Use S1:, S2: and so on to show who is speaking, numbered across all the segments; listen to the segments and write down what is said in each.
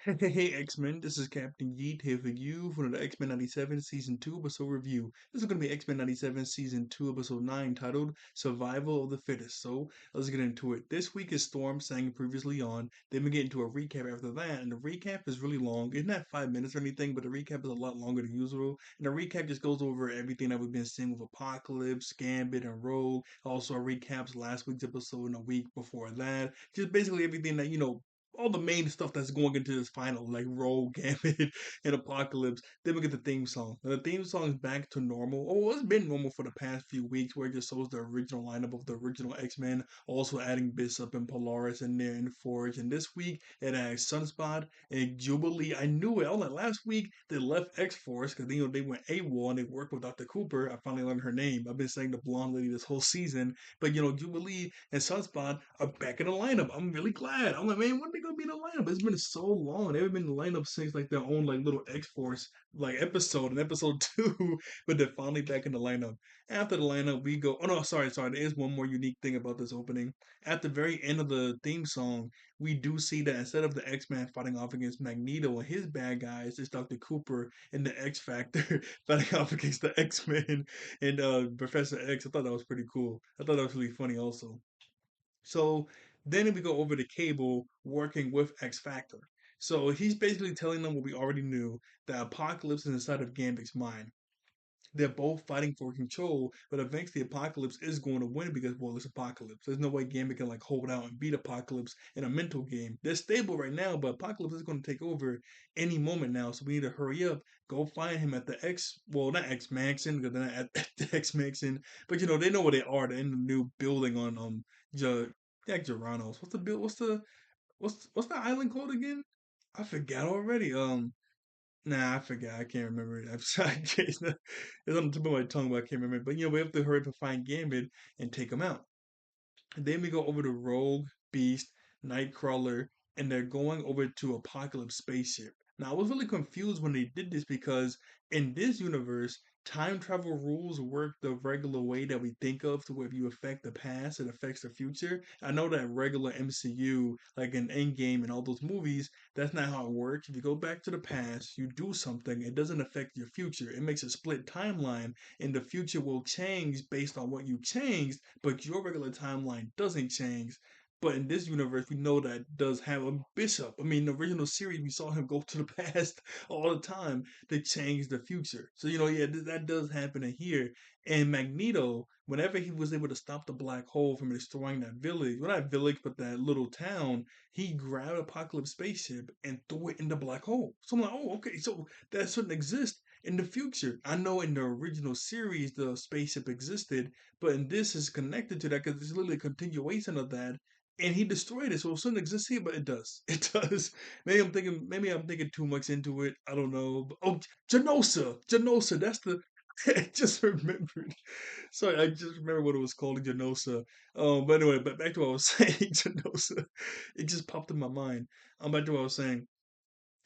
S1: Hey, X-Men, this is Captain Yeet here for you for the X-Men 97 Season 2 episode review. This is going to be X-Men 97 Season 2 episode 9 titled Survival of the Fittest. So let's get into it. This week is Storm sang previously on. Then we get into a recap after that, and the recap is really long. It's not 5 minutes or anything, but the recap is a lot longer than usual. And the recap just goes over everything that we've been seeing with Apocalypse, Gambit, and Rogue. Also recaps last week's episode and a week before that. Just basically everything that, all the main stuff that's going into this final, like Rogue, Gambit, and Apocalypse. Then we get the theme song. Now, the theme song is back to normal. Oh, it's been normal for the past few weeks, where it just shows the original lineup of the original X-Men, also adding Bishop and Polaris in there and Forge. And this week it has Sunspot and Jubilee. I knew it. I was like, last week they left X-Force because they went AWOL and they worked with Dr. Cooper. I finally learned her name. I've been saying the blonde lady this whole season, but Jubilee and Sunspot are back in the lineup. I'm really glad. I'm like, man, when are they gonna be in the lineup? It's been so long. They haven't been in the lineup since like their own like little X Force like episode in episode two, but they're finally back in the lineup. After the lineup, we go. Oh no, sorry. There is one more unique thing about this opening. At the very end of the theme song, we do see that instead of the X-Men fighting off against Magneto and his bad guys, it's Dr. Cooper and the X Factor fighting off against the X-Men and Professor X. I thought that was pretty cool. I thought that was really funny also. So then we go over to Cable working with X Factor. So he's basically telling them what we already knew, that Apocalypse is inside of Gambit's mind. They're both fighting for control, but eventually Apocalypse is going to win because, well, it's Apocalypse. There's no way Gambit can like hold out and beat Apocalypse in a mental game. They're stable right now, but Apocalypse is going to take over any moment now. So we need to hurry up, go find him at the not X Mansion, because they're not at the X Mansion, but they know where they are. They're in the new building on Ja, Jack Geranos. What's the build? What's the island called again? I forgot already. Nah, I forgot. I can't remember it. I'm sorry. It's on the tip of my tongue, but I can't remember it. But we have to hurry up and find Gambit and take him out. And then we go over to Rogue, Beast, Nightcrawler, and they're going over to Apocalypse spaceship. Now, I was really confused when they did this because in this universe, time travel rules work the regular way that we think of, to where if you affect the past, it affects the future. I know that regular MCU, like in Endgame and all those movies, that's not how it works. If you go back to the past, you do something, it doesn't affect your future. It makes a split timeline, and the future will change based on what you changed, but your regular timeline doesn't change. But in this universe, we know that does have a bishop. I mean, in the original series, we saw him go to the past all the time to change the future. So, yeah, that does happen in here. And Magneto, whenever he was able to stop the black hole from destroying that village, well, not village, but that little town, he grabbed Apocalypse spaceship and threw it in the black hole. So I'm like, oh, okay, so that shouldn't exist in the future. I know in the original series the spaceship existed, but in this is connected to that because it's literally a continuation of that. And he destroyed it, so it shouldn't exist here, but it does. It does. Maybe I'm thinking too much into it. I don't know. Oh, Genosa. That's the. I just remembered. Sorry, I just remember what it was called, Genosa. But anyway, but back to what I was saying, Genosa. It just popped in my mind. Back to what I was saying.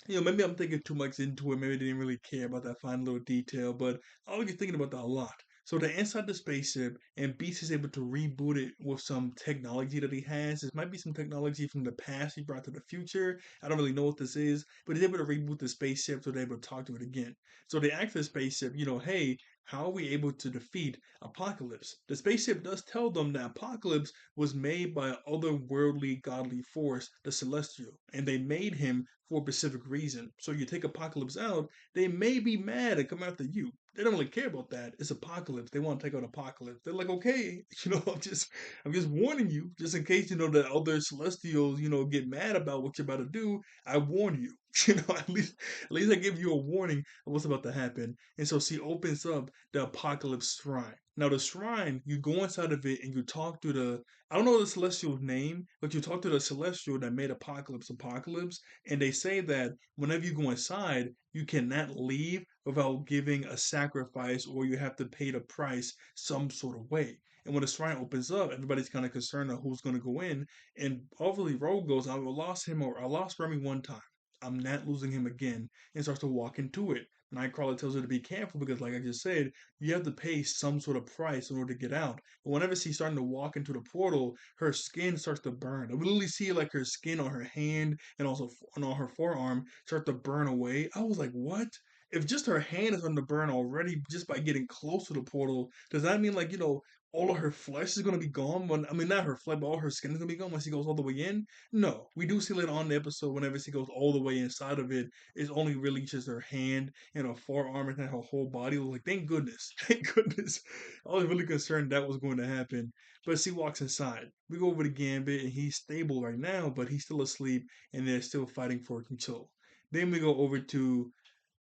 S1: Maybe I'm thinking too much into it. Maybe I didn't really care about that fine little detail, but I was thinking about that a lot. So they're inside the spaceship, and Beast is able to reboot it with some technology that he has. This might be some technology from the past he brought to the future. I don't really know what this is, but he's able to reboot the spaceship so they're able to talk to it again. So they ask the spaceship, hey, how are we able to defeat Apocalypse? The spaceship does tell them that Apocalypse was made by an otherworldly godly force, the Celestial, and they made him for a specific reason. So you take Apocalypse out, they may be mad and come after you. They don't really care about that. It's Apocalypse. They want to take out Apocalypse. They're like, okay, I'm just warning you, just in case that other Celestials, get mad about what you're about to do. I warn you. At least I give you a warning of what's about to happen. And so she opens up the Apocalypse Shrine. Now the shrine, you go inside of it and you talk to the I don't know the celestial's name, but you talk to the celestial that made Apocalypse, and they say that whenever you go inside, you cannot leave without giving a sacrifice, or you have to pay the price some sort of way. And when the shrine opens up, everybody's kind of concerned of who's going to go in. And obviously, Rogue goes, I lost him or I lost Remy one time. I'm not losing him again, and starts to walk into it. Nightcrawler tells her to be careful because, like I just said, you have to pay some sort of price in order to get out. But whenever she's starting to walk into the portal, her skin starts to burn. I literally see like her skin on her hand and also on her forearm start to burn away. I was like, what? If just her hand is on the burn already just by getting close to the portal, does that mean like, all of her flesh is gonna be gone when I mean not her flesh, but all her skin is gonna be gone when she goes all the way in? No. We do see later on in the episode whenever she goes all the way inside of it, it's only really just her hand and her forearm and then her whole body. I was like, thank goodness. Thank goodness. I was really concerned that was going to happen. But she walks inside. We go over to Gambit and he's stable right now, but he's still asleep and they're still fighting for control. Then we go over to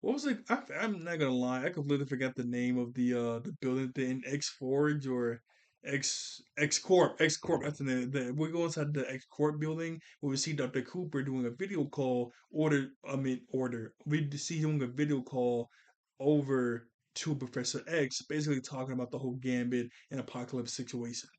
S1: what was it? I'm not gonna lie, I completely forgot the name of the building thing, X Forge or X Corp. That's the name. We go inside the X Corp building where we see Dr. Cooper doing a video call. Order. We see him doing a video call over to Professor X, basically talking about the whole Gambit and Apocalypse situation.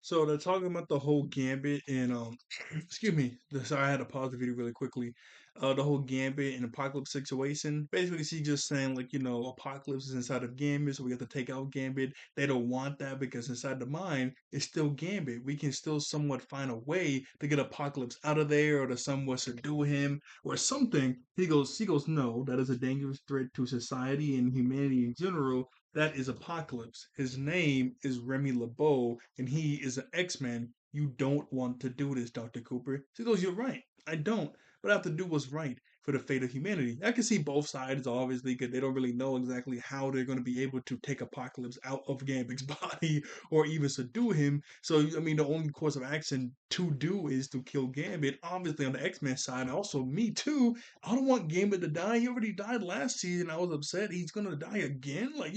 S1: So they're talking about the whole Gambit and excuse me. Sorry, I had to pause the video really quickly. The whole Gambit and Apocalypse situation. Basically, she's just saying like Apocalypse is inside of Gambit, so we have to take out Gambit. They don't want that because inside the mind is still Gambit. We can still somewhat find a way to get Apocalypse out of there, or to somewhat subdue him, or something. She goes, no, that is a dangerous threat to society and humanity in general. That is Apocalypse. His name is Remy LeBeau, and he is an X-Men. You don't want to do this, Dr. Cooper. She goes, you're right. I don't. But I have to do what's right for the fate of humanity. I can see both sides, obviously, because they don't really know exactly how they're going to be able to take Apocalypse out of Gambit's body or even subdue him. So, I mean, the only course of action to do is to kill Gambit. Obviously, on the X-Men side, also me too. I don't want Gambit to die. He already died last season. I was upset. He's going to die again. Like,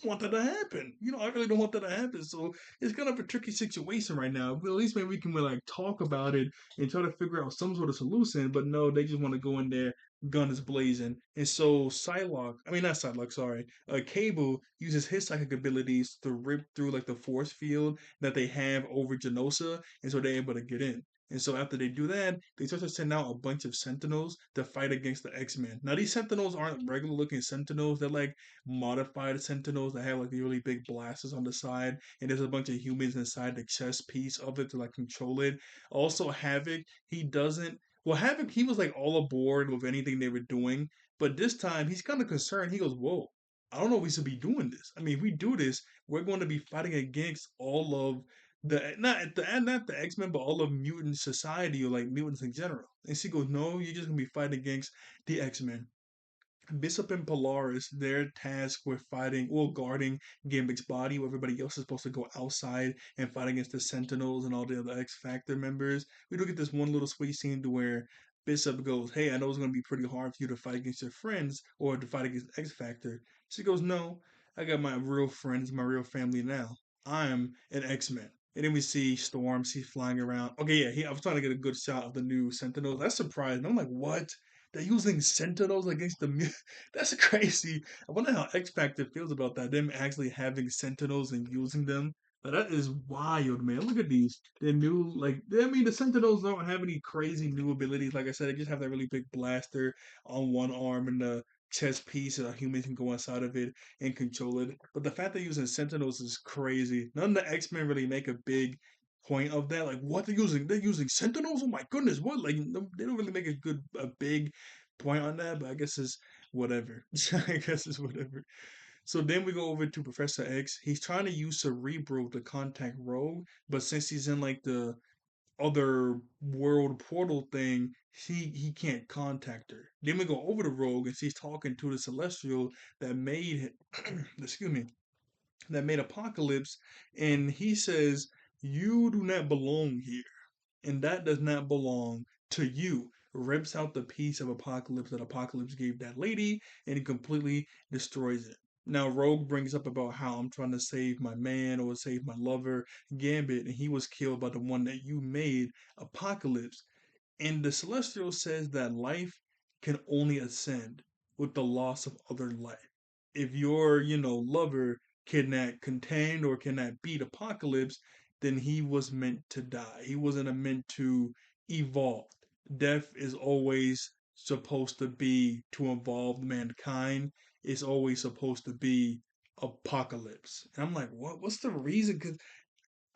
S1: want that to happen. I really don't want that to happen. So it's kind of a tricky situation right now. But at least maybe we can like talk about it and try to figure out some sort of solution. But no, they just want to go in there, gun is blazing. And so not Psylocke, sorry. Cable uses his psychic abilities to rip through like the force field that they have over Genosa, and so they're able to get in. And so after they do that, they start to send out a bunch of Sentinels to fight against the X-Men. Now these Sentinels aren't regular looking Sentinels. They're like modified Sentinels that have like the really big blasters on the side, and there's a bunch of humans inside the chest piece of it to like control it. Also, Havoc, he doesn't. Well, Havoc, he was like all aboard with anything they were doing, but this time he's kind of concerned. He goes, "Whoa, I don't know if we should be doing this. I mean, if we do this, we're going to be fighting against all of not the X Men, but all of mutant society or like mutants in general." And she goes, "No, you're just gonna be fighting against the X Men." Bishop and Polaris, they're tasked with fighting or guarding Gambit's body, where everybody else is supposed to go outside and fight against the Sentinels and all the other X Factor members. We do get this one little sweet scene to where Bishop goes, "Hey, I know it's going to be pretty hard for you to fight against your friends or to fight against X Factor." She goes, "No, I got my real friends, my real family now. I'm an X-Men." And then we see Storm, she's flying around. Okay, yeah, I was trying to get a good shot of the new Sentinels. That's surprising. I'm like, what? They're using Sentinels against That's crazy. I wonder how X Factor feels about that. Them actually having Sentinels and using them. But that is wild, man. Look at these. They're new. I mean, the Sentinels don't have any crazy new abilities. Like I said, they just have that really big blaster on one arm and the chest piece, and a human can go inside of it and control it. But the fact they're using Sentinels is crazy. None of the X Men really make a big point of that. Like, what they're using? They're using Sentinels? Oh my goodness, what? Like, no, they don't really make a big point on that, but I guess it's whatever. I guess it's whatever. So then we go over to Professor X. He's trying to use Cerebro to contact Rogue, but since he's in like the other world portal thing, he can't contact her. Then we go over to Rogue and she's talking to the Celestial that made excuse me, that made Apocalypse, and he says, "You do not belong here, and that does not belong to you." Rips out the piece of Apocalypse that Apocalypse gave that lady and completely destroys it. Now, Rogue brings up about how I'm trying to save my man or save my lover, Gambit, and he was killed by the one that you made, Apocalypse. And the Celestial says that life can only ascend with the loss of other life. If your, lover cannot contain or cannot beat Apocalypse, then he was meant to die. He wasn't meant to evolve. Death is always supposed to be to evolve mankind. It's always supposed to be apocalypse. And I'm like, what? What's the reason? Because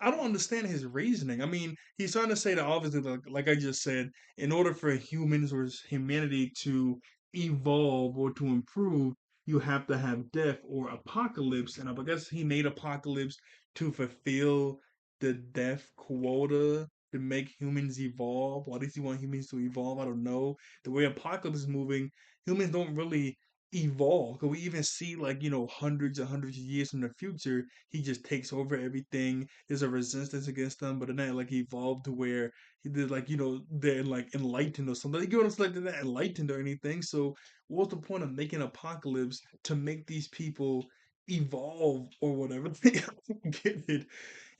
S1: I don't understand his reasoning. I mean, he's trying to say that obviously, like I just said, in order for humans or humanity to evolve or to improve, you have to have death or apocalypse. And I guess he made apocalypse to fulfill the death quota to make humans evolve. Why does he want humans to evolve? I don't know. The way apocalypse is moving, humans don't really evolve. Cause we even see like hundreds and hundreds of years in the future, he just takes over everything. There's a resistance against them, but then that like evolved to where he did like they're like enlightened or something. You know, it's like they're not enlightened or anything. So what's the point of making apocalypse to make these people evolve or whatever? I don't get it.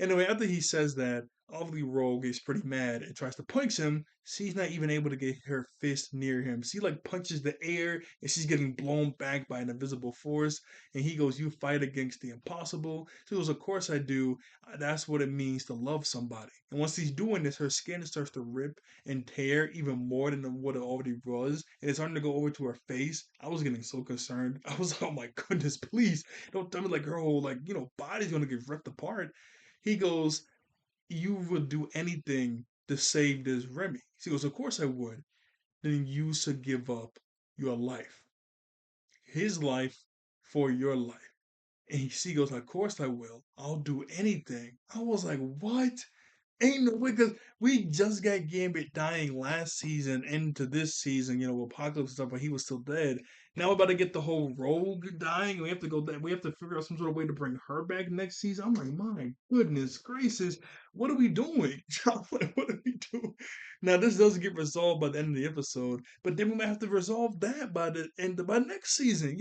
S1: Anyway, after he says that, obviously Rogue is pretty mad and tries to punch him. She's not even able to get her fist near him. She like punches the air and she's getting blown back by an invisible force. And he goes, "You fight against the impossible." She goes, "Of course I do. That's what it means to love somebody." And once he's doing this, her skin starts to rip and tear even more than what it already was. And it's starting to go over to her face. I was getting so concerned. I was like, oh my goodness, please don't tell me like her whole like, body's gonna get ripped apart. He goes, "You would do anything to save this Remy." She goes, "Of course I would." "Then you should give up your life, his life for your life." And she goes, "Of course I will. I'll do anything." I was like, what? Ain't no way, because we just got Gambit dying last season into this season, with Apocalypse stuff, but he was still dead. Now we're about to get the whole Rogue dying. We have to go. We have to figure out some sort of way to bring her back next season. I'm like, my goodness gracious, what are we doing? I'm like, what are we doing? Now this doesn't get resolved by the end of the episode, but then we might have to resolve that by the end by next season.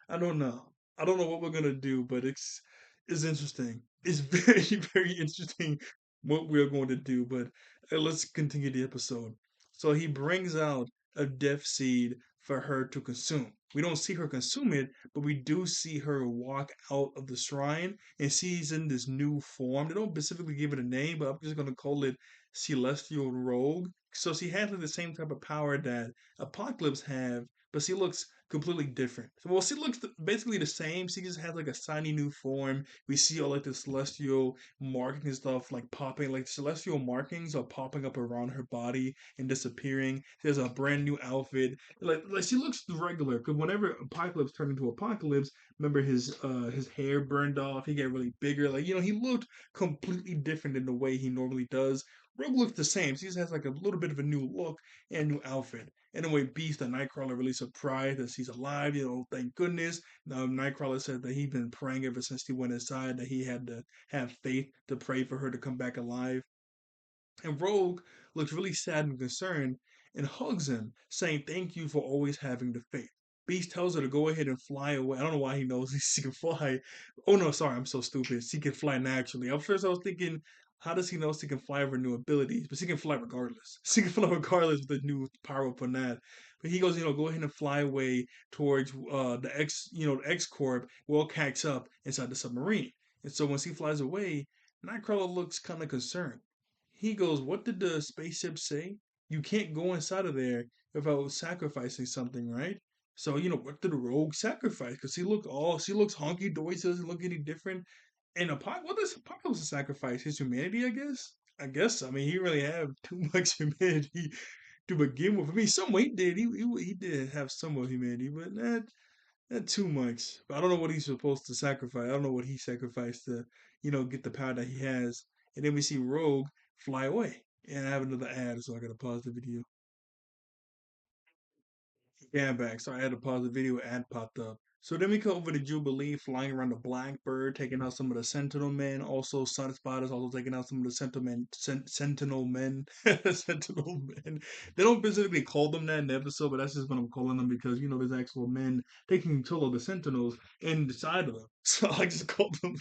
S1: I don't know. I don't know what we're gonna do, but it's interesting. It's very very interesting what we're going to do. But let's continue the episode. So he brings out a death seed for her to consume. We don't see her consume it, but we do see her walk out of the shrine, and she's in this new form. They don't specifically give it a name, but I'm just gonna call it Celestial Rogue. So she has like the same type of power that Apocalypse have, but she looks completely different. Well, she looks basically the same. She just has like a shiny new form. We see all like the celestial marking and stuff like popping, like celestial markings are popping up around her body and disappearing. She has a brand new outfit. Like she looks regular because whenever Apocalypse turned into Apocalypse, remember his hair burned off. He got really bigger. Like he looked completely different in the way he normally does. Rogue looks the same. She just has like a little bit of a new look and new outfit. Anyway, Beast and Nightcrawler really surprised that she's alive. Thank goodness. Now, Nightcrawler said that he'd been praying ever since he went inside, that he had to have faith to pray for her to come back alive. And Rogue looks really sad and concerned and hugs him, saying, "Thank you for always having the faith." Beast tells her to go ahead and fly away. I don't know why he knows she can fly. Oh no, sorry, I'm so stupid. She can fly naturally. At first, I was thinking, how does he know she can fly with her new abilities? But she can fly regardless. She can fly regardless with the new power up on that. But he goes, go ahead and fly away towards the X Corp. Well, catch up inside the submarine. And so when she flies away, Nightcrawler looks kind of concerned. He goes, "What did the spaceship say? You can't go inside of there without sacrificing something, right?" So, what did the Rogue sacrifice? Because she looks honky dory, she doesn't look any different. And what does Apocalypse sacrifice? His humanity, I guess? I guess. I mean, he really have too much humanity to begin with. I mean, some he did. He did have some of humanity, but not too much. But I don't know what he's supposed to sacrifice. I don't know what he sacrificed to, get the power that he has. And then we see Rogue fly away. And I have another ad, so I gotta pause the video. Yeah, I'm back. So I had to pause the video, ad popped up. So then we come over to Jubilee flying around the Blackbird, taking out some of the Sentinel men. Also, Sunspot is also taking out some of the Sentinel men. Sentinel men. They don't specifically call them that in the episode, but that's just what I'm calling them because, there's actual men taking control of the Sentinels inside of them. So I just called them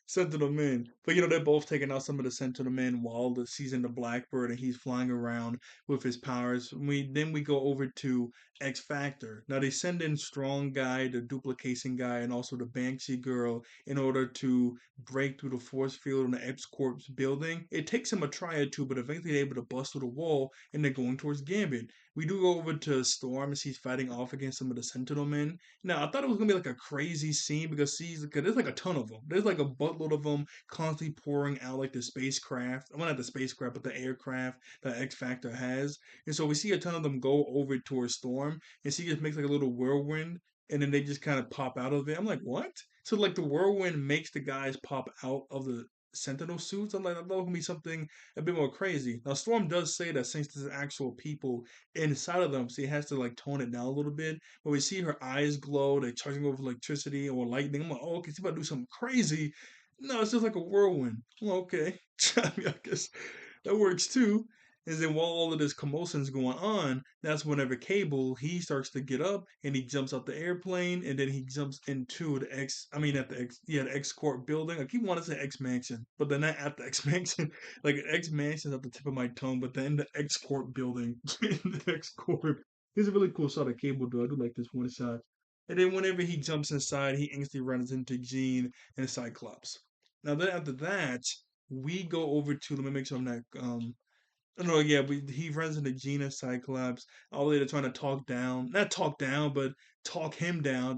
S1: Sentinel Men. But they're both taking out some of the Sentinel Men while the season the Blackbird and he's flying around with his powers. We go over to X Factor. Now they send in Strong Guy, the duplication guy, and also the Banshee girl in order to break through the force field in the X Corp's building. It takes them a try or two, but eventually they're able to bust through the wall and they're going towards Gambit. We do go over to Storm as he's fighting off against some of the Sentinel Men. Now, I thought it was gonna be like a crazy scene because there's like a ton of them. There's like a buttload of them constantly pouring out like the spacecraft. Well, not the spacecraft, but the aircraft that X Factor has. And so we see a ton of them go over towards Storm, and she just makes like a little whirlwind, and then they just kind of pop out of it. I'm like, what? So like the whirlwind makes the guys pop out of the Sentinel suits. I'm like, I thought it was gonna be something a bit more crazy. Now, Storm does say that since there's actual people inside of them, so he has to like tone it down a little bit. But we see her eyes glow, they're charging over electricity or lightning. I'm like, oh, okay, she's about to do something crazy. No, it's just like a whirlwind. Well, okay. I mean, I guess that works too. And then while all of this commotion is going on, that's whenever Cable he starts to get up and he jumps out the airplane and then he jumps into the X. I mean, at the X, yeah, the X Corp building. I keep wanting to say X Mansion, but they're not at the X Mansion. Like X Mansion's at the tip of my tongue, but then the X Corp building, in the X Corp. It's a really cool shot of Cable do. I do like this one shot. And then whenever he jumps inside, he instantly runs into Jean and Cyclops. Now then after that, we go over to let me make sure I'm not no, yeah, he runs into Gina Cyclops. All they're trying to talk down, not talk down, but talk him down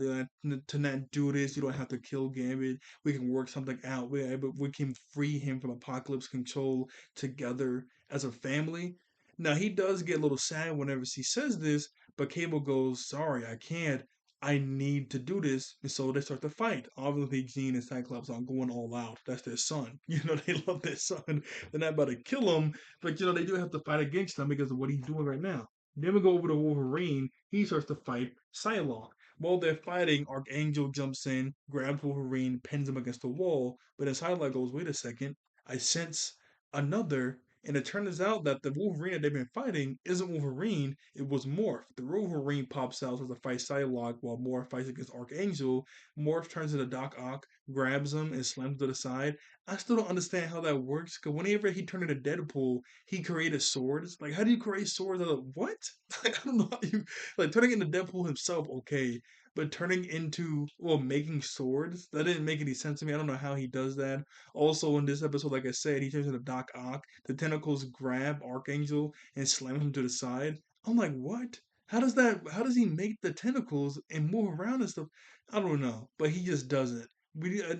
S1: to not do this. You don't have to kill Gambit. We can work something out. We can free him from Apocalypse control together as a family. Now he does get a little sad whenever she says this, but Cable goes, "Sorry, I can't. I need to do this." And so they start to fight. Obviously, Jean and Cyclops are going all out. That's their son. They love their son. They're not about to kill him, but they do have to fight against him because of what he's doing right now. Then we go over to Wolverine. He starts to fight Psylocke. While they're fighting, Archangel jumps in, grabs Wolverine, pins him against the wall. But then Psylocke goes, "Wait a second, I sense another." And it turns out that the Wolverine that they've been fighting isn't Wolverine, it was Morph. The real Wolverine pops out to fight Psylocke while Morph fights against Archangel. Morph turns into Doc Ock, grabs him, and slams to the side. I still don't understand how that works because whenever he turned into Deadpool, he created swords. Like, how do you create swords out of what? Like, I don't know how you like turning into Deadpool himself, okay, but turning into making swords that didn't make any sense to me. I don't know how he does that. Also, in this episode, like I said, he turns into Doc Ock. The tentacles grab Archangel and slam him to the side. I'm like, what? How does that? How does he make the tentacles and move around and stuff? I don't know, but he just does it.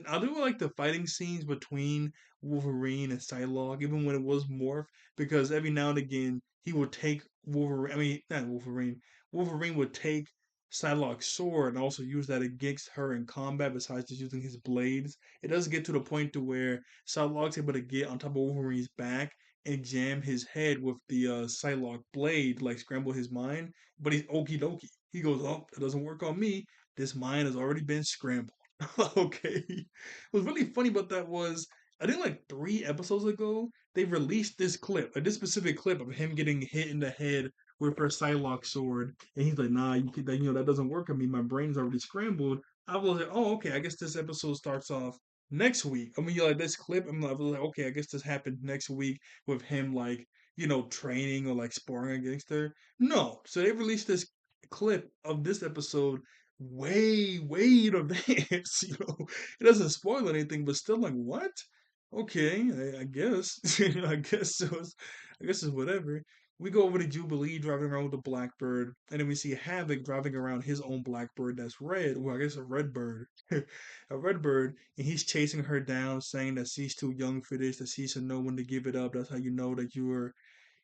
S1: I do like the fighting scenes between Wolverine and Psylocke, even when it was Morph, because every now and again he would take Wolverine. I mean, not Wolverine. Wolverine would take Psylocke's sword and also use that against her in combat. Besides just using his blades, it does get to the point to where Psylocke's able to get on top of Wolverine's back and jam his head with the Psylocke blade, like scramble his mind. But he's okie dokie. He goes, "Oh, it doesn't work on me. This mind has already been scrambled." Okay. What's really funny about that was I think like 3 episodes ago they released this clip, like this specific clip of him getting hit in the head with her Psylocke sword, and he's like, "Nah, that doesn't work on me. My brain's already scrambled." I was like, "Oh, okay. I guess this episode starts off next week." I mean, like this clip, I was like, "Okay, I guess this happened next week with him like training or like sparring against her." No, so they released this clip of this episode way, way in advance. It doesn't spoil anything, but still, like, what? Okay, I guess. I guess it's whatever. We go over to Jubilee driving around with a Blackbird, and then we see Havoc driving around his own Blackbird that's red. Well, I guess a red bird, a red bird, and he's chasing her down, saying that she's too young for this, that she should know when to give it up. That's how you know that you're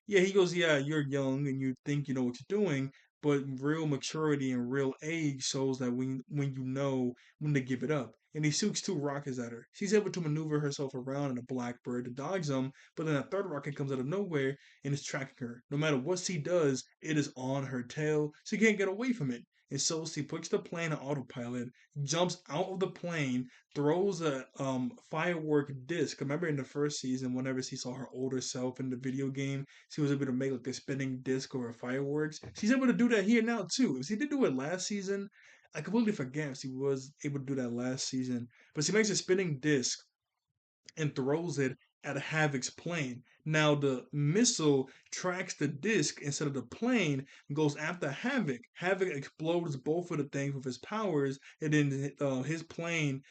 S1: yeah, he goes, "Yeah, you're young and you think you know what you're doing, but real maturity and real age shows that when you know when to give it up." And he shoots 2 rockets at her. She's able to maneuver herself around in a Blackbird to dodge them, but then a third rocket comes out of nowhere and is tracking her. No matter what she does, it is on her tail. She can't get away from it. And so she puts the plane on autopilot, jumps out of the plane, throws a firework disc. Remember in the first season, whenever she saw her older self in the video game, she was able to make like a spinning disc over fireworks. She's able to do that here now too. If she did do it last season, I completely forget she was able to do that last season. But she makes a spinning disc and throws it at Havoc's plane. Now the missile tracks the disc instead of the plane, goes after Havoc. Havoc explodes both of the things with his powers, and then his plane,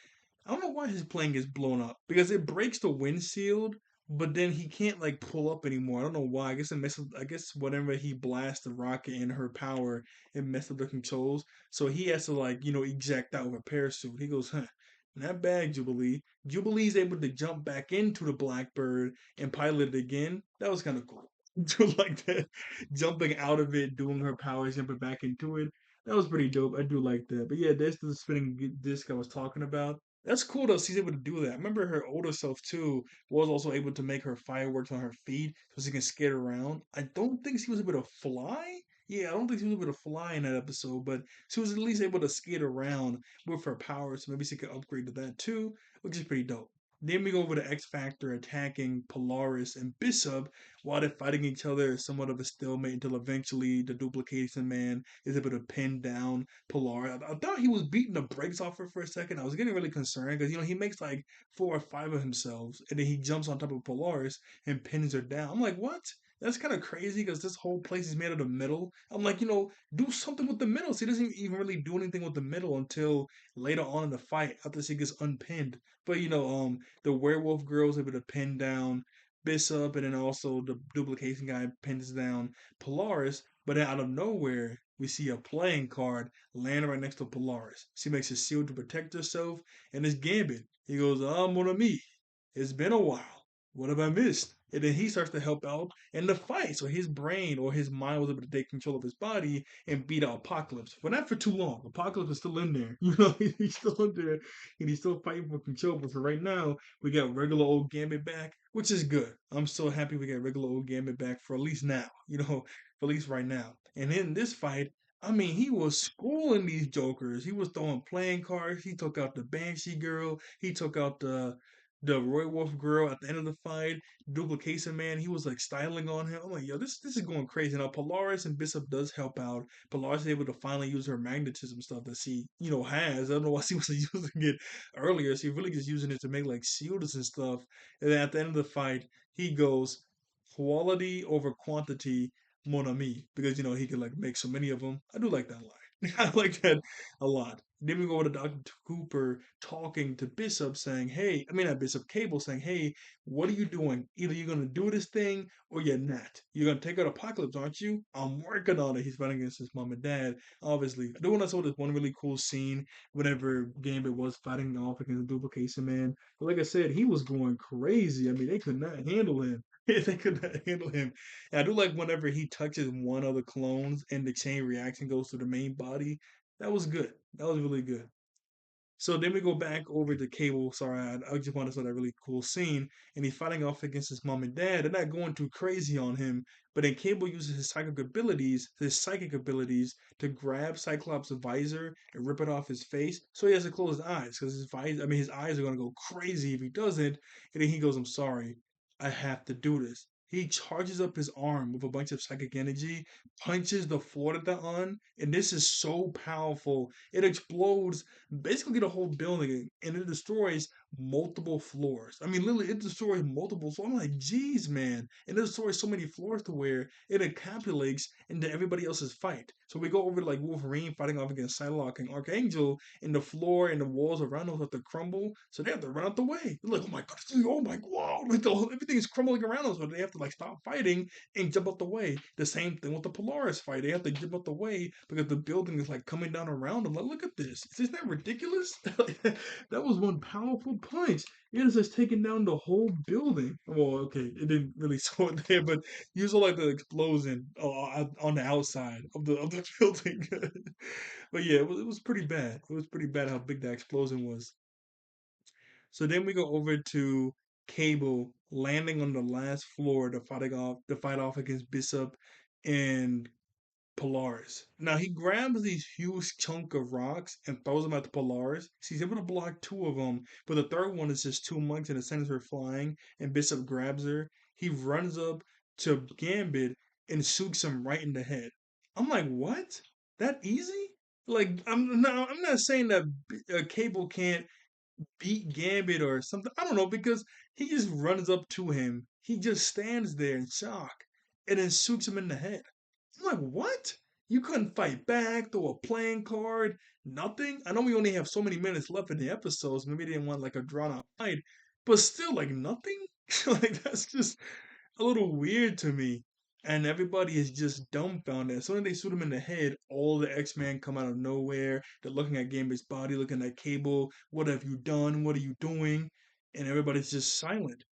S1: I don't know why his plane gets blown up because it breaks the windshield, but then he can't like pull up anymore. I don't know why. I guess it messes. I guess whenever he blasts the rocket in her power, it messes up the controls. So he has to like eject out with a parachute. He goes, huh? Not bad, Jubilee. Jubilee's able to jump back into the Blackbird and pilot it again. That was kind of cool. Like that, jumping out of it, doing her powers, jumping back into it. That was pretty dope. I do like that. But yeah, that's the spinning disc I was talking about. That's cool though. She's able to do that. I remember her older self too was also able to make her fireworks on her feet so she can skate around. I don't think she was able to fly. Yeah, I don't think she was able to fly in that episode, but she was at least able to skate around with her powers. So maybe she could upgrade to that too, which is pretty dope. Then we go over to X Factor attacking Polaris and Bishop while they're fighting each other. Somewhat of a stalemate until eventually the Duplication Man is able to pin down Polaris. I thought he was beating the brakes off her for a second. I was getting really concerned because he makes like 4 or 5 of himself, and then he jumps on top of Polaris and pins her down. I'm like, what? That's kind of crazy because this whole place is made out of metal. I'm like, do something with the metal. She doesn't even really do anything with the metal until later on in the fight after she gets unpinned. But the werewolf girl's able to pin down Bishop, and then also the duplication guy pins down Polaris. But then out of nowhere, we see a playing card land right next to Polaris. She makes a shield to protect herself, and it's Gambit. He goes, mon ami, it's been a while. What have I missed? And then he starts to help out in the fight. So his brain or his mind was able to take control of his body and beat out Apocalypse. But not for too long. Apocalypse is still in there. He's still in there and he's still fighting for control. But for right now, we got regular old Gambit back, which is good. I'm so happy we got regular old Gambit back for at least now, for at least right now. And in this fight, I mean, he was schooling these jokers. He was throwing playing cards. He took out the Banshee girl. He took out the Roy Wolf girl at the end of the fight. Duplication Man, he was like styling on him. I'm like, yo, this is going crazy. Now Polaris and Bishop does help out. Polaris is able to finally use her magnetism stuff that she, has. I don't know why she wasn't using it earlier. She really just using it to make like shields and stuff. And then at the end of the fight, he goes quality over quantity, mon ami, because he could like make so many of them. I do like that line. I like that a lot. Then we go over to Dr. Cooper talking to Bishop saying, hey, I mean, not Bishop, Cable saying, hey, what are you doing? Either you're going to do this thing or you're not. You're going to take out Apocalypse, aren't you? I'm working on it. He's fighting against his mom and dad, obviously. I do want to show this one really cool scene whenever Gambit was fighting off against the Duplication Man. But like I said, he was going crazy. I mean, they could not handle him. They could not handle him. And I do like whenever he touches one of the clones and the chain reaction goes to the main body. That was good. That was really good. So then we go back over to Cable. Sorry, I just want to show that really cool scene. And he's fighting off against his mom and dad. They're not going too crazy on him. But then Cable uses his psychic abilities to grab Cyclops' visor and rip it off his face. So he has to close his eyes because his eyes are going to go crazy if he doesn't. And then he goes, I'm sorry. I have to do this. He charges up his arm with a bunch of psychic energy, punches the floor that they're on, and this is so powerful. It explodes basically the whole building and it destroys multiple floors. I mean, literally, it destroys multiple. So I'm like, geez, man. And it destroys so many floors to where it encapsulates into everybody else's fight. So we go over to like Wolverine fighting off against Psylocke and Archangel, and the floor and the walls around them have to crumble. So they have to run out the way. They're like, oh my god, like everything is crumbling around us. So they have to like stop fighting and jump out the way. The same thing with the Polaris fight. They have to jump out the way because the building is like coming down around them. Like, look at this. Isn't that ridiculous? That was one powerful punch. It is just taking down the whole building. Well, okay, it didn't really show it there, but you saw like the explosion on the outside of the building. But yeah, it was pretty bad. It was pretty bad how big that explosion was. So then we go over to Cable landing on the last floor to fight off against Bishop and Polaris. Now he grabs these huge chunk of rocks and throws them at the Polaris. He's able to block 2 of them, but the third one is just too much and it sends her flying. And Bishop grabs her. He runs up to Gambit and shoots him right in the head. I'm like, what? That easy? Like I'm not saying that Cable can't beat Gambit or something. I don't know because he just runs up to him. He just stands there in shock and then shoots him in the head. I'm like, what? You couldn't fight back, throw a playing card, nothing? I know we only have so many minutes left in the episodes. Maybe they didn't want like a drawn out fight, but still, like nothing? Like that's just a little weird to me. And everybody is just dumbfounded. As soon as they shoot him in the head, all the X-Men come out of nowhere. They're looking at Gambit's body, looking at Cable. What have you done? What are you doing? And everybody's just silent.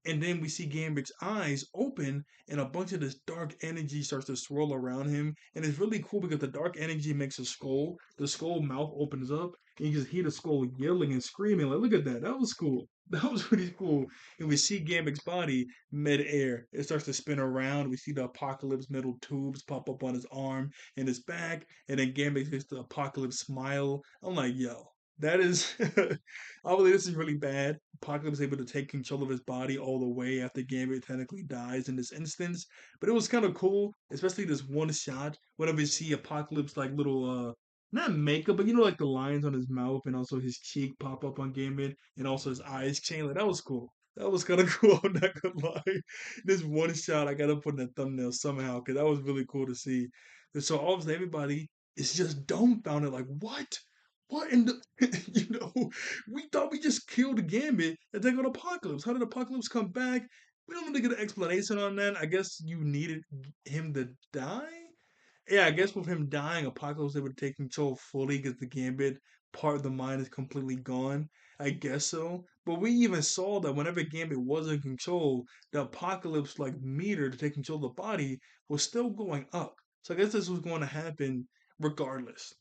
S1: And then we see Gambit's eyes open, and a bunch of this dark energy starts to swirl around him. And it's really cool because the dark energy makes a skull. The skull mouth opens up, and you just hear the skull yelling and screaming. Like, look at that. That was cool. That was pretty cool. And we see Gambit's body mid-air. It starts to spin around. We see the Apocalypse metal tubes pop up on his arm and his back. And then Gambit gets the Apocalypse smile. I'm like, yo, that is. I believe this is really bad. Apocalypse is able to take control of his body all the way after Gambit technically dies in this instance. But it was kind of cool, especially this one shot. Whenever you see Apocalypse like little not makeup, but you know like the lines on his mouth and also his cheek pop up on Gambit and also his eyes change. Like that was cool. That was kind of cool. I'm not gonna lie. This one shot I gotta put in the thumbnail somehow because that was really cool to see. And so obviously everybody is just dumbfounded, like what? What in the you know? We thought we just killed Gambit and they got Apocalypse. How did Apocalypse come back? We don't really get an explanation on that. I guess you needed him to die. Yeah, I guess with him dying, Apocalypse was able to take control fully because the Gambit part of the mind is completely gone. I guess so. But we even saw that whenever Gambit was in control, the Apocalypse like meter to take control of the body was still going up. So I guess this was going to happen regardless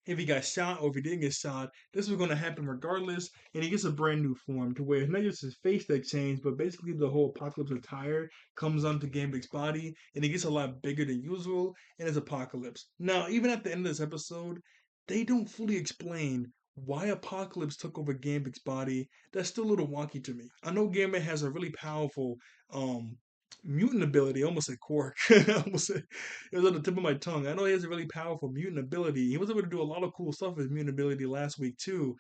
S1: if he got shot or if he didn't get shot, this was going to happen regardless. And he gets a brand new form to where it's not just his face that changed, but basically the whole Apocalypse attire comes onto Gambit's body and he gets a lot bigger than usual and it's Apocalypse. Now, even at the end of this episode, they don't fully explain why Apocalypse took over Gambit's body. That's still a little wonky to me. I know Gambit has a really powerful um mutant ability. I almost said Quark. I almost said it was on the tip of my tongue. I know he has a really powerful mutant ability. He was able to do a lot of cool stuff with his mutant ability last week too.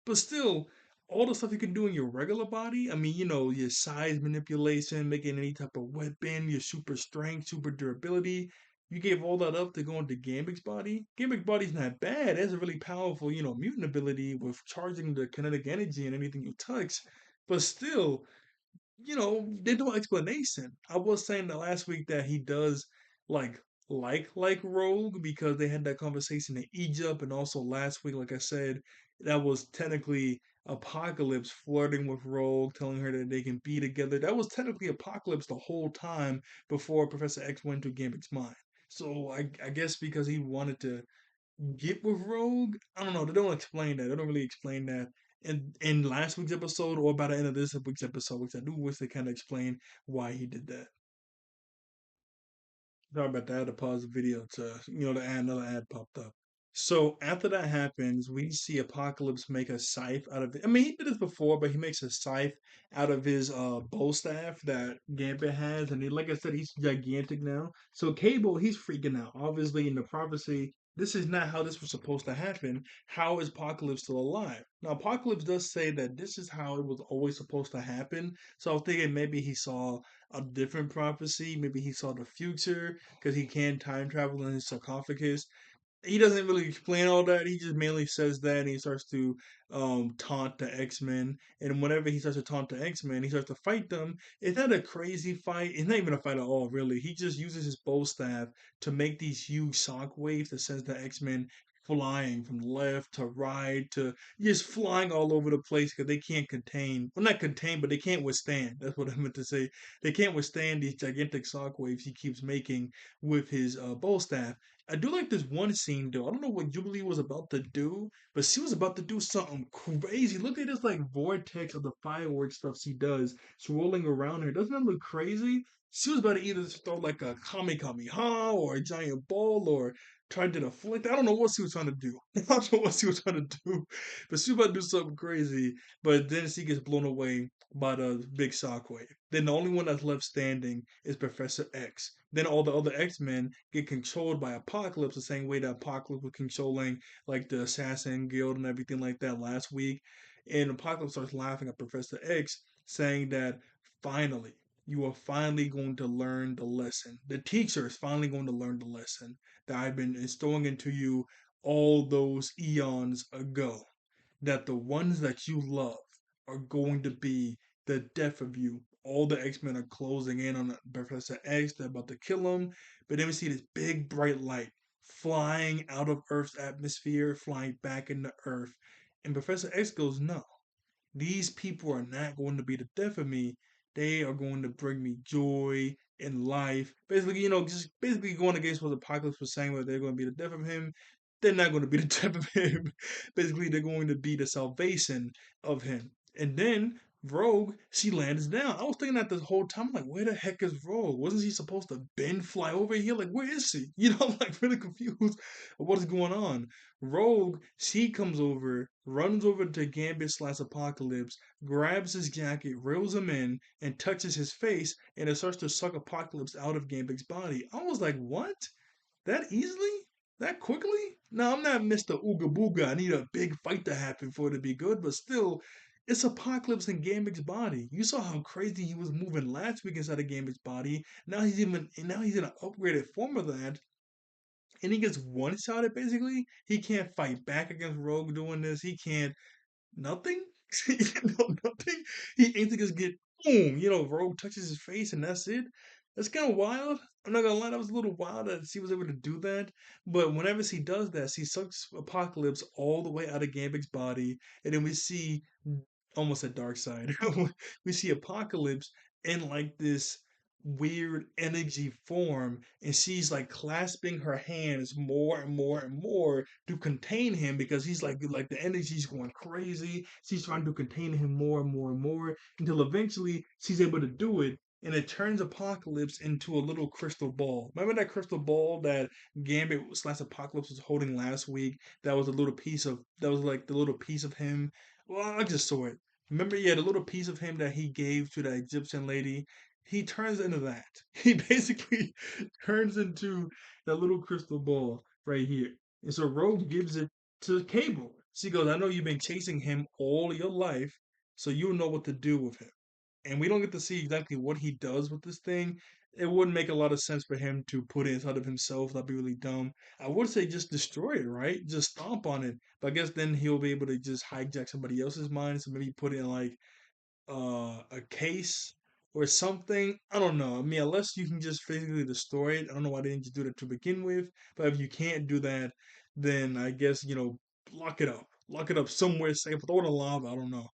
S1: But still, all the stuff you can do in your regular body, I mean, you know, your size manipulation, making any type of weapon, your super strength, super durability, you gave all that up to go into Gambit's body. Gambit's body's not bad. It has a really powerful, you know, mutant ability with charging the kinetic energy and anything you touch. But still, you know, there's no explanation. I was saying that last week that he does like like Rogue because they had that conversation in Egypt, and also last week, like I said, that was technically Apocalypse flirting with Rogue, telling her that they can be together. That was technically Apocalypse the whole time before Professor X went to Gambit's mind. So I guess because he wanted to get with Rogue. I don't know. They don't explain that. They don't really explain that in last week's episode or by the end of this week's episode, which I do wish they kind of explain why he did that. Sorry about that. I had to pause the video to the ad, another ad popped up. So after that happens, we see Apocalypse make a scythe out of it. I mean, he did this before, but he makes a scythe out of his bow staff that Gambit has, and like I said, he's gigantic now. So Cable, he's freaking out. Obviously, in the prophecy, this is not how this was supposed to happen. How is Apocalypse still alive? Now, Apocalypse does say that this is how it was always supposed to happen. So I was thinking maybe he saw a different prophecy. Maybe he saw the future because he can time travel in his sarcophagus. He doesn't really explain all that. He just mainly says that and he starts to taunt the X-Men. And whenever he starts to taunt the X-Men, he starts to fight them. It's not a crazy fight. It's not even a fight at all, really. He just uses his bow staff to make these huge shock waves that sends the X-Men flying from left to right to just flying all over the place because they can't contain, well, not contain, but they can't withstand. That's what I meant to say. They can't withstand these gigantic shock waves he keeps making with his bow staff. I do like this one scene though. I don't know what Jubilee was about to do, but she was about to do something crazy. Look at this like vortex of the fireworks stuff she does swirling around her. Doesn't that look crazy? she was about to either throw like a Kami Kami Ha or a giant ball or try to deflect. I don't know what she was trying to do. I don't know what she was trying to do, but she was about to do something crazy. But then she gets blown away by the big shockwave. Then the only one that's left standing is Professor X. Then all the other X-Men get controlled by Apocalypse the same way that Apocalypse was controlling like the Assassin Guild and everything like that last week. And Apocalypse starts laughing at Professor X, saying that finally, you are finally going to learn the lesson. The teacher is finally going to learn the lesson that I've been instilling into you all those eons ago. That the ones that you love are going to be the death of you. All the X-Men are closing in on Professor X. They're about to kill him. But then we see this big bright light flying out of Earth's atmosphere, flying back into Earth. And Professor X goes, no, these people are not going to be the death of me. They are going to bring me joy and life. Basically, just basically going against what Apocalypse was saying, where they're going to be the death of him. They're not going to be the death of him. Basically, they're going to be the salvation of him. And then Rogue, she lands down. I was thinking that this whole time, like, where the heck is Rogue? Wasn't she supposed to bend fly over here? Like, where is she? I'm like really confused of what is going on. Rogue, she comes over, runs over to Gambit slash Apocalypse, grabs his jacket, reels him in, and touches his face, and it starts to suck Apocalypse out of Gambit's body. I was like, what? That easily? That quickly? No, I'm not Mr. Ooga Booga. I need a big fight to happen for it to be good, but still, it's Apocalypse in Gambit's body. You saw how crazy he was moving last week inside of Gambit's body. Now he's in an upgraded form of that, and he gets one shot at basically. He can't fight back against Rogue doing this. He can't nothing. Nothing. He aims to just get boom. Rogue touches his face and that's it. That's kind of wild. I'm not gonna lie, that was a little wild that she was able to do that. But whenever she does that, she sucks Apocalypse all the way out of Gambit's body, and then we see almost a dark side. We see Apocalypse in like this weird energy form, and she's like clasping her hands more and more and more to contain him because he's like the energy's going crazy. She's trying to contain him more and more and more until eventually she's able to do it. And it turns Apocalypse into a little crystal ball. Remember that crystal ball that Gambit slash Apocalypse was holding last week? That was like the little piece of him. Well, I just saw it. Remember, yeah, the little piece of him that he gave to the Egyptian lady, he turns into that. He basically turns into that little crystal ball right here. And so Rogue gives it to Cable. She goes, I know you've been chasing him all your life, so you'll know what to do with him. And we don't get to see exactly what he does with this thing. It wouldn't make a lot of sense for him to put it inside of himself. That'd be really dumb. I would say just destroy it, right? Just stomp on it. But I guess then he'll be able to just hijack somebody else's mind. So maybe put it in like a case or something. I don't know. I mean, unless you can just physically destroy it. I don't know why they didn't just do that to begin with. But if you can't do that, then I guess lock it up. Lock it up somewhere safe. Throw it in lava. I don't know.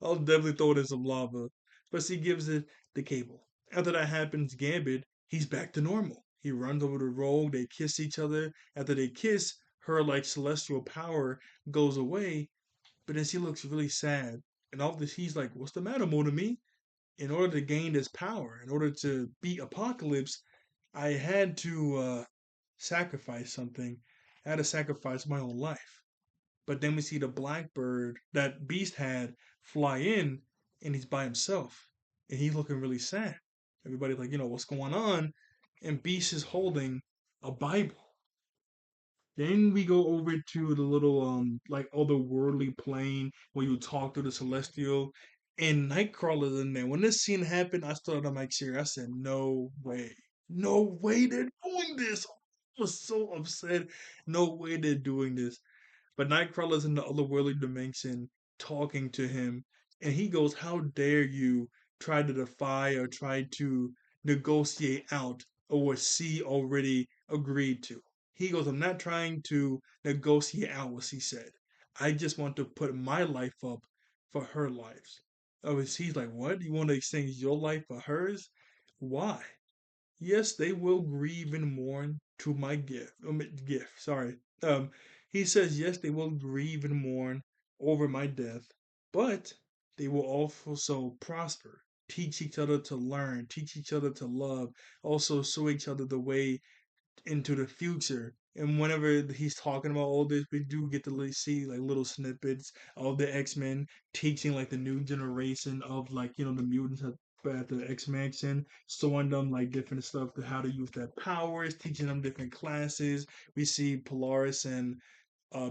S1: I'll definitely throw it in some lava. But she gives it the Cable. After that happens, Gambit, he's back to normal. He runs over to Rogue. They kiss each other. After they kiss, her like celestial power goes away, but then she looks really sad. And all this, he's like, "What's the matter, Monami? In order to gain this power, in order to beat Apocalypse, I had to sacrifice something. I had to sacrifice my own life." But then we see the blackbird that Beast had fly in, and he's by himself, and he's looking really sad. Everybody's like, what's going on? And Beast is holding a Bible. Then we go over to the little like otherworldly plane where you talk to the celestial, and Nightcrawler's in there. When this scene happened, I started on my chair. I said, "No way, no way they're doing this!" I was so upset. No way they're doing this. But Nightcrawler's in the otherworldly dimension talking to him, and he goes, "How dare you try to defy or try to negotiate out of what she already agreed to?" He goes, "I'm not trying to negotiate out what she said. I just want to put my life up for her life." Oh, he's like, "What? You want to exchange your life for hers? Why?" Yes, they will grieve and mourn to my gift. Sorry. He says, yes, they will grieve and mourn over my death, but they will also prosper. teach each other to learn, teach each other to love, also show each other the way into the future. And whenever he's talking about all this, we do get to see like little snippets of the X Men teaching like the new generation of like the mutants at the X Men, showing them like different stuff to how to use their powers, teaching them different classes. We see Polaris and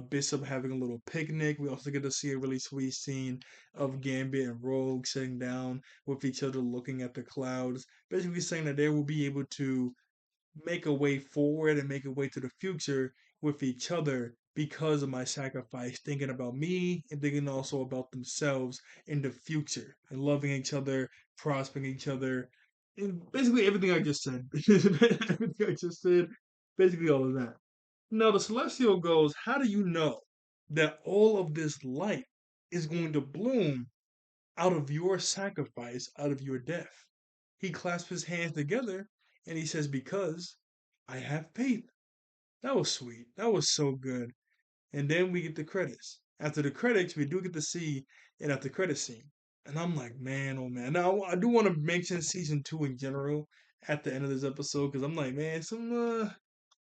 S1: Bishop having a little picnic. We also get to see a really sweet scene of Gambit and Rogue sitting down with each other, looking at the clouds, basically saying that they will be able to make a way forward and make a way to the future with each other because of my sacrifice, thinking about me and thinking also about themselves in the future and loving each other, prospering each other, and basically everything I just said. Everything I just said, basically all of that. Now, the Celestial goes, how do you know that all of this light is going to bloom out of your sacrifice, out of your death? He clasps his hands together and he says, because I have faith. That was sweet. That was so good. And then we get the credits. After the credits, we do get to see an after credit scene. And I'm like, man, oh man. Now, I do want to mention season two in general at the end of this episode because I'm like, man,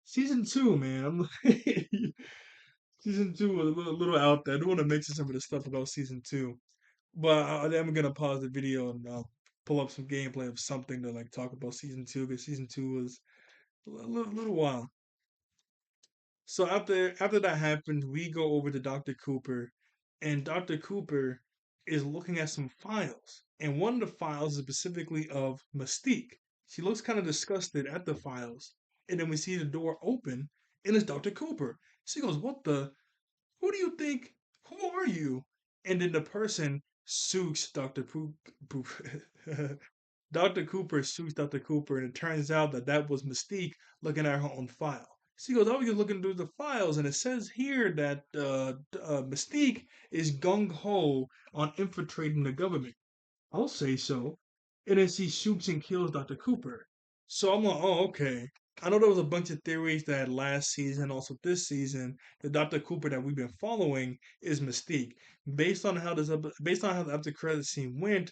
S1: season two, man. I'm like, season two was a little out there. I do want to mention some of the stuff about season two. But I'm gonna pause the video and pull up some gameplay of something to like talk about season two because season two was a little while. So after that happens, we go over to Dr. Cooper, and Dr. Cooper is looking at some files, and one of the files is specifically of Mystique. She looks kind of disgusted at the files, and then we see the door open, and it's Dr. Cooper. She goes, "What the? Who do you think? Who are you?" And then the person suits Dr. Poop. Dr. Cooper shoots Dr. Cooper, and it turns out that that was Mystique looking at her own file. She goes, "I was just looking through the files, and it says here that Mystique is gung ho on infiltrating the government." I'll say so. And then she shoots and kills Dr. Cooper. So I'm like, oh, okay. I know there was a bunch of theories that last season, also this season, the Dr. Cooper that we've been following is Mystique. Based on how the after credit scene went,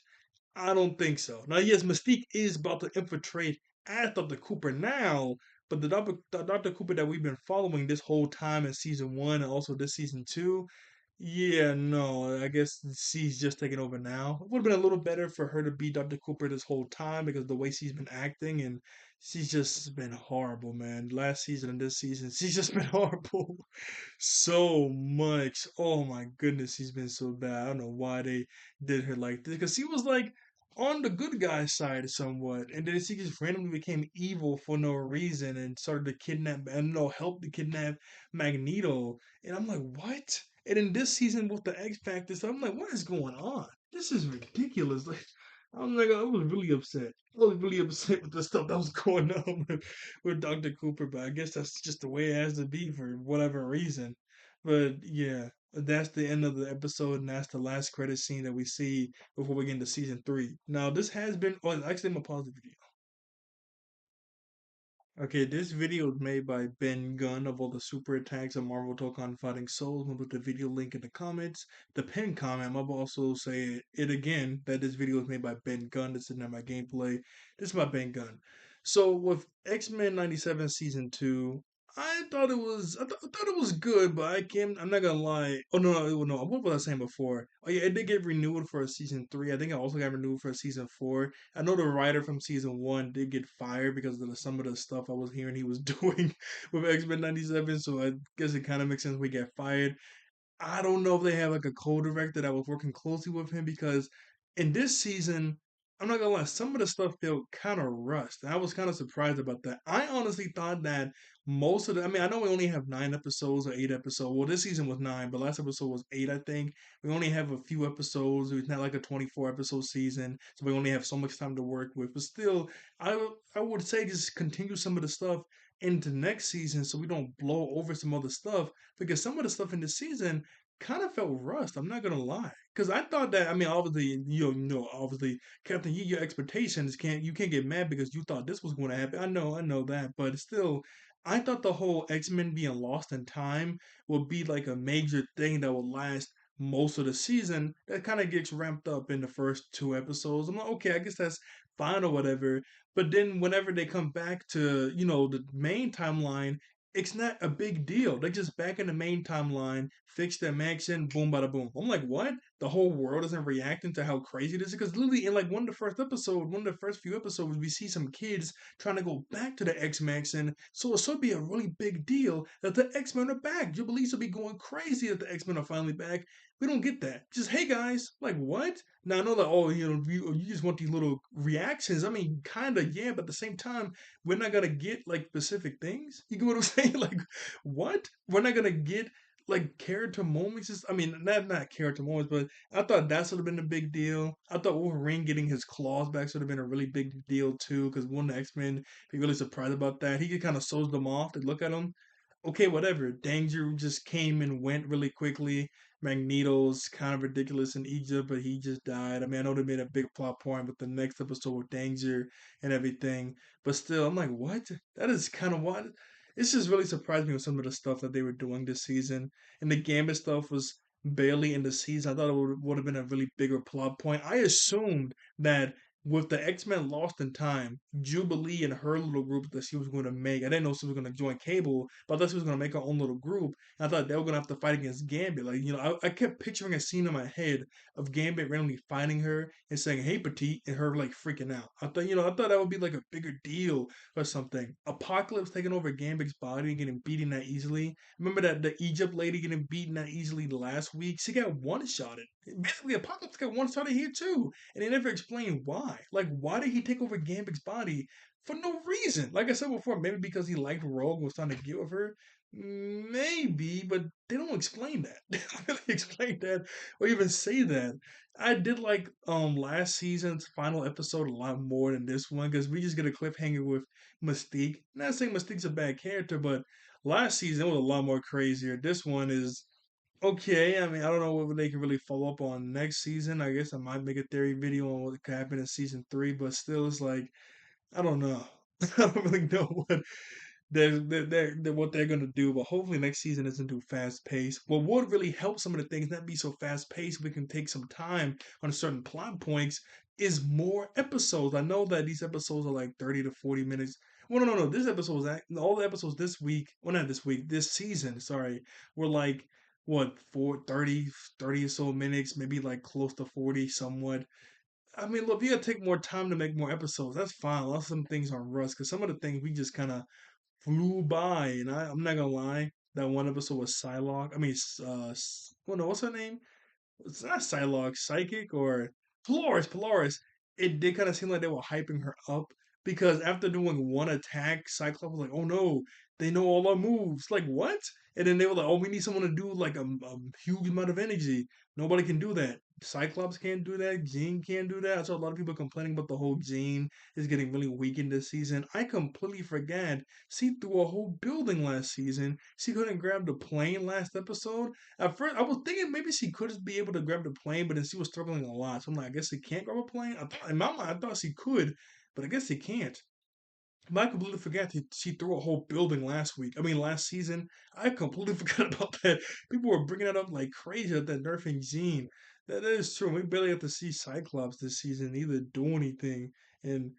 S1: I don't think so. Now, yes, Mystique is about to infiltrate as Dr. Cooper now, but the Dr. Cooper that we've been following this whole time in season one and also this season two, yeah, no, I guess she's just taking over now. It would have been a little better for her to be Dr. Cooper this whole time because the way she's been acting and she's just been horrible, man. Last season and this season, she's just been horrible so much. Oh my goodness, she's been so bad. I don't know why they did her like this because she was like on the good guy side somewhat, and then she just randomly became evil for no reason and started to kidnap and no help to kidnap Magneto. And I'm like, what? And in this season with the X Factor stuff, I'm like, what is going on? This is ridiculous. Like, I'm like, I was really upset. I was really upset with the stuff that was going on with Dr. Cooper, but I guess that's just the way it has to be for whatever reason. But yeah, that's the end of the episode, and that's the last credit scene that we see before we get into season three. Now, this has been, oh, actually, I'm gonna pause the video. Okay, this video is made by Ben Gunn of all the super attacks of Marvel Tokon Fighting Souls. I'm gonna put the video link in the comments. The pinned comment, I'll also say it again that this video is made by Ben Gunn. This is not my gameplay. This is by Ben Gunn. So with X-Men 97 season 2, I thought it was good, but I'm not gonna lie. Oh no, what was I saying before? Oh yeah, it did get renewed for a season 3. I think it also got renewed for a season 4. I know the writer from season 1 did get fired because of some of the stuff I was hearing he was doing with X-Men 97, so I guess it kind of makes sense we get fired. I don't know if they have like a co-director that was working closely with him because in this season, I'm not gonna lie, some of the stuff felt kind of rushed. And I was kind of surprised about that. I honestly thought that I mean, I know we only have 9 episodes or 8 episodes. Well, this season was 9, but last episode was 8, I think. We only have a few episodes. It's not like a 24 episode season, so we only have so much time to work with. But still, I would say just continue some of the stuff into next season so we don't blow over some other stuff because some of the stuff in the season kind of felt rushed. I'm not gonna lie, because I thought that. I mean, obviously, obviously, Captain Yi, your expectations you can't get mad because you thought this was going to happen. I know that, but still, I thought the whole X Men being lost in time would be like a major thing that would last most of the season, that kind of gets ramped up in the first two episodes. I'm like, okay, I guess that's fine or whatever. But then whenever they come back to, the main timeline, it's not a big deal. They're just back in the main timeline, fix their mansion, boom, bada boom. I'm like, what? The whole world isn't reacting to how crazy this is? Because literally in like one of the first few episodes, we see some kids trying to go back to the X Mansion. So it should be a really big deal that the X Men are back. Jubilee should be going crazy that the X Men are finally back. We don't get that. Just hey guys, like what? Now I know that you just want these little reactions. I mean, kinda yeah, but at the same time, we're not gonna get like specific things. You get what I'm saying? Like what? We're not gonna get like character moments. I mean, not character moments, but I thought that should have been a big deal. I thought Wolverine getting his claws back should have been a really big deal too, because one of the X Men be really surprised about that. He kind of shows them off. They look at him. Okay, whatever. Danger just came and went really quickly. Magneto's kind of ridiculous in Egypt, but he just died. I mean, I know they made a big plot point with the next episode with Danger and everything, but still, I'm like, what? That is kind of what? It's just really surprised me with some of the stuff that they were doing this season. And the Gambit stuff was barely in the season. I thought it would have been a really bigger plot point. I assumed that with the X-Men lost in time, Jubilee and her little group that she was going to make, I didn't know she was going to join Cable, but I thought she was going to make her own little group. And I thought they were going to have to fight against Gambit. Like, I kept picturing a scene in my head of Gambit randomly finding her and saying, "Hey, Petite," and her like freaking out. I thought that would be like a bigger deal or something. Apocalypse taking over Gambit's body and getting beaten that easily. Remember that the Egypt lady getting beaten that easily last week? She got one shotted. Basically, Apocalypse got one shotted here too. And they never explained why. Like, why did he take over Gambit's body for no reason? Like I said before, maybe because he liked Rogue and was trying to get with her. Maybe, but they don't explain that. They don't really explain that or even say that. I did like last season's final episode a lot more than this one because we just get a cliffhanger with Mystique. Not saying Mystique's a bad character, but last season was a lot more crazier. This one is okay. I mean, I don't know what they can really follow up on next season. I guess I might make a theory video on what could happen in season three, but still, it's like I don't know. I don't really know what they're gonna do, but hopefully next season isn't too fast paced. What would really help some of the things not be so fast paced, we can take some time on certain plot points. Is more episodes. I know that these episodes are like 30 to 40 minutes. Well, no. This episode was all the episodes this week. Well, not this week. This season, sorry, were like what 30 or so minutes, maybe like close to 40, somewhat. I mean, look, if you gotta take more time to make more episodes, that's fine. Let some things on rust because some of the things we just kind of flew by, and I'm not gonna lie, that one episode was Psylocke. I mean, well, no, what's her name? It's not Psylocke, Psychic or Polaris. Polaris. It did kind of seem like they were hyping her up because after doing one attack, Cyclops was like, "Oh no, they know all our moves." Like what? And then they were like, "Oh, we need someone to do like a huge amount of energy. Nobody can do that. Cyclops can't do that. Jean can't do that." I saw a lot of people complaining about the whole Jean is getting really weakened this season. I completely forgot she threw a whole building last season. She couldn't grab the plane last episode. At first, I was thinking maybe she could be able to grab the plane, but then she was struggling a lot. So I'm like, I guess she can't grab a plane. In my mind, I thought she could, but I guess she can't. But I completely forgot that she threw a whole building last week. I mean, last season. I completely forgot about that. People were bringing it up like crazy at that nerfing Jean. That is true. We barely have to see Cyclops this season either do anything. And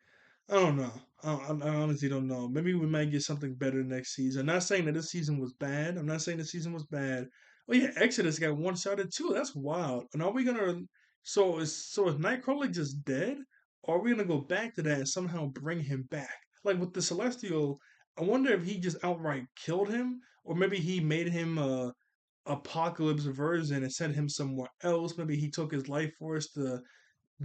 S1: I don't know. I honestly don't know. Maybe we might get something better next season. I'm not saying that this season was bad. I'm not saying the season was bad. Oh yeah, Exodus got one shotted too. That's wild. And are we gonna? So is Nightcrawler just dead? Or are we gonna go back to that and somehow bring him back? Like with the Celestial, I wonder if he just outright killed him, or maybe he made him a apocalypse version and sent him somewhere else. Maybe he took his life force to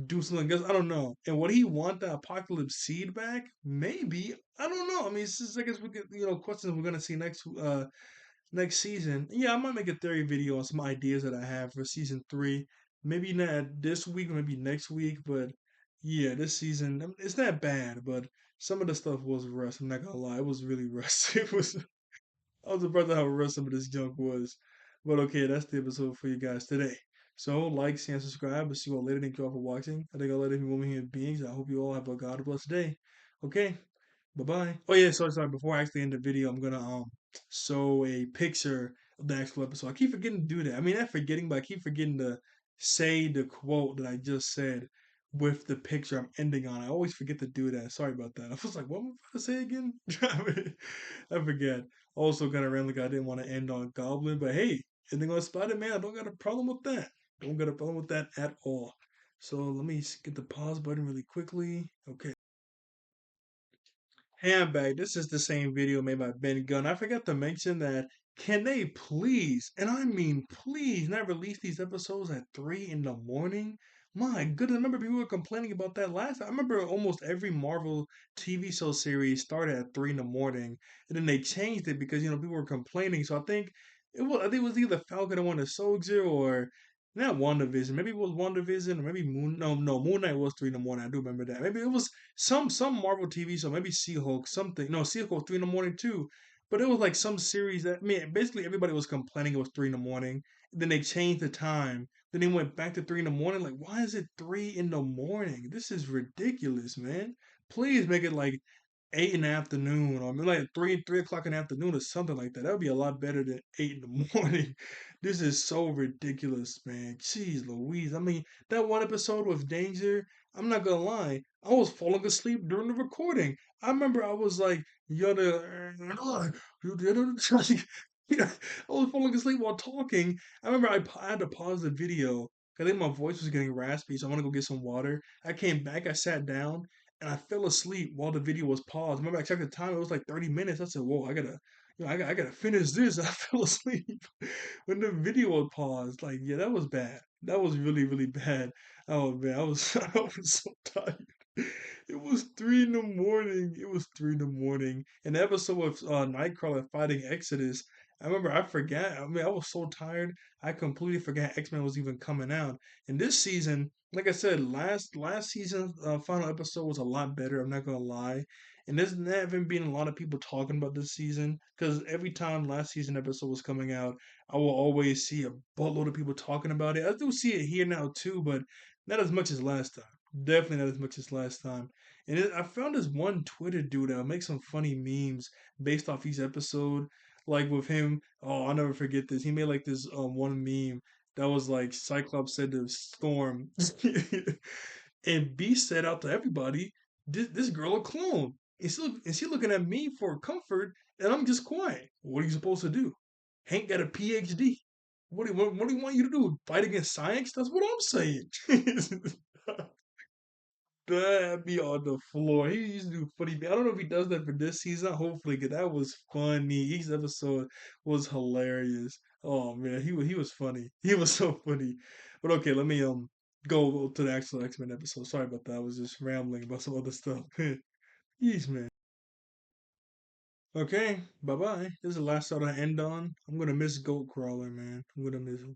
S1: do something else. I don't know. And would he want the apocalypse seed back? Maybe. I don't know. I mean, it's just I guess we could questions we're gonna see next season. Yeah, I might make a theory video on some ideas that I have for season three. Maybe not this week, maybe next week, but yeah, this season it's not bad, but some of the stuff was rushed. I'm not gonna lie, it was really rushed. It was I was surprised at how rough some of this junk was. But okay, that's the episode for you guys today. So, like, share, and subscribe. I'll see you all later. Thank you all for watching. I think I'll let everyone human beings. I hope you all have a God bless day. Okay, bye bye. Oh yeah, sorry. Before I actually end the video, I'm gonna show a picture the actual episode. I keep forgetting to do that. I mean, not forgetting, but I keep forgetting to say the quote that I just said with the picture I'm ending on. I always forget to do that. Sorry about that. I was like, what am I about to say again? I forget. Also, kind of randomly, I didn't want to end on Goblin, but hey, ending on Spider Man, I don't got a problem with that. Don't got a problem with that at all. So let me get the pause button really quickly. Okay. Handbag. This is the same video made by Ben Gunn. I forgot to mention that. Can they please, and I mean please, not release these episodes at 3 in the morning? My goodness, I remember people were complaining about that last. I remember almost every Marvel TV show series started at 3 in the morning, and then they changed it because people were complaining. So I think it was either Falcon and Winter Soldier or not WandaVision. Maybe it was WandaVision or maybe Moon Knight was 3 in the morning. I do remember that. Maybe it was some Marvel TV show, maybe She-Hulk, something. No, She-Hulk was 3 in the morning too. But it was like some series that, I mean, basically everybody was complaining it was 3 in the morning. Then they changed the time. Then they went back to 3 in the morning. Like, why is it 3 in the morning? This is ridiculous, man. Please make it like 8 in the afternoon, or maybe like three o'clock in the afternoon, or something like that. That would be a lot better than 8 in the morning. This is so ridiculous, man. Jeez Louise. I mean, that one episode with Danger, I'm not gonna lie, I was falling asleep during the recording. I remember I was like, yada, I was falling asleep while talking. I remember I had to pause the video. I think my voice was getting raspy, so I want to go get some water. I came back, I sat down, and I fell asleep while the video was paused. Remember, I checked the time; it was like 30 minutes. I said, "Whoa, I gotta finish this." I fell asleep when the video was paused. Like, yeah, that was bad. That was really, really bad. Oh man, I was I was so tired. It was 3 in the morning. It was 3 in the morning. An episode of Nightcrawler fighting Exodus. I remember I forgot. I mean, I was so tired. I completely forgot X-Men was even coming out. And this season, like I said, last season final episode was a lot better. I'm not gonna lie. And there's never been a lot of people talking about this season because every time last season episode was coming out, I will always see a buttload of people talking about it. I do see it here now too, but not as much as last time. Definitely not as much as last time. I found this one Twitter dude that makes some funny memes based off each episode. Like with him, oh, I'll never forget this. He made like this one meme that was like Cyclops said to Storm, and Beast said out to everybody, this girl a clone. And she looking at me for comfort, and I'm just quiet. What are you supposed to do? Hank got a PhD. What do you want you to do? Fight against science? That's what I'm saying. That be on the floor. He used to do funny. I don't know if he does that for this season. Hopefully, 'cause that was funny. Each episode was hilarious. Oh man, he was funny. He was so funny. But okay, let me go to the actual X-Men episode. Sorry about that. I was just rambling about some other stuff. Yeesh, man. Okay, bye bye. This is the last shot I end on. I'm gonna miss Goat Crawler, man. I'm gonna miss him.